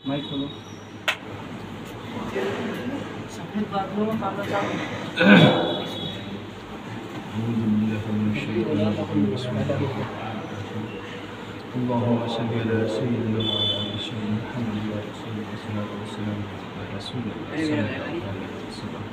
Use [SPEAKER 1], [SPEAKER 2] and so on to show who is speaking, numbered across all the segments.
[SPEAKER 1] মাইক হলো
[SPEAKER 2] সফেদ বাদলো আমরা যাব
[SPEAKER 1] اللهم صل على سيدنا وعلى ال سيدنا محمد وعلى اله والصلاه والسلام على رسول الله صلى الله عليه وسلم.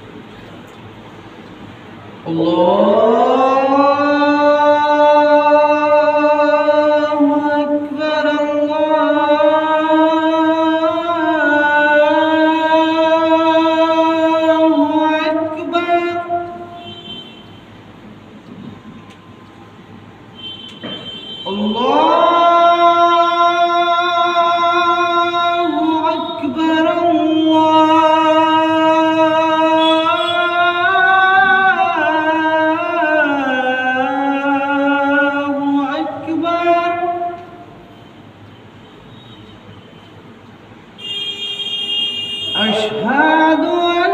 [SPEAKER 1] أشهد أن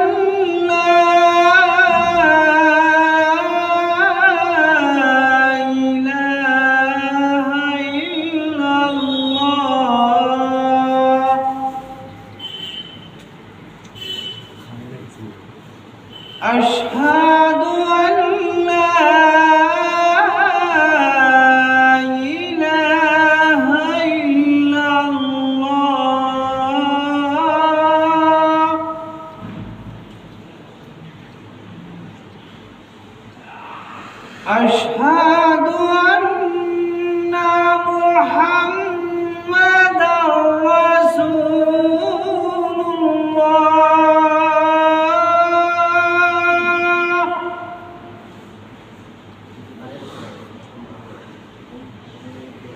[SPEAKER 1] لا إله إلا الله أشهد أن لا إله إلا الله أشهد أن محمدًا رسول الله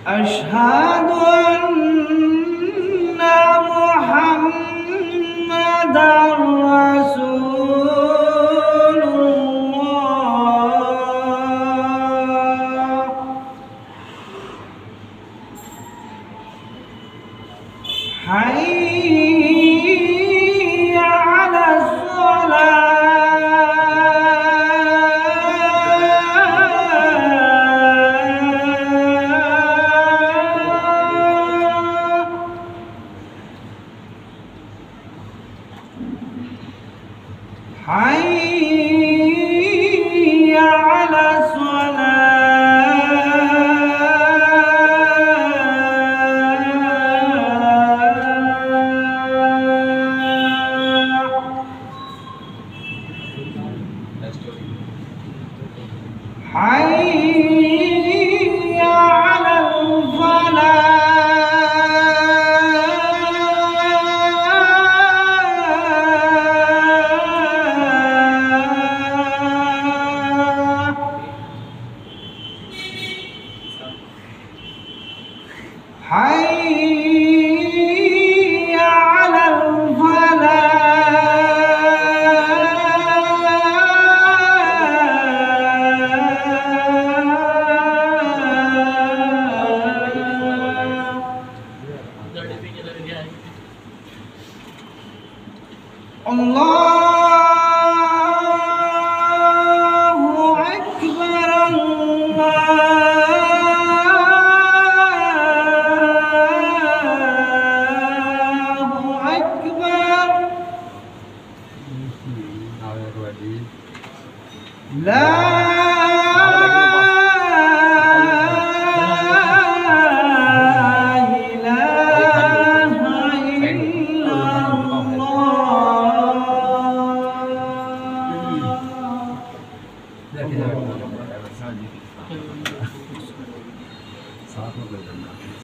[SPEAKER 1] أشهد أن محمدًا رسول الله حي على الصلاة حي على الصلاة حي على الفلاح حي على الفلاح الله أكبر الله أكبر لا إله إلا الله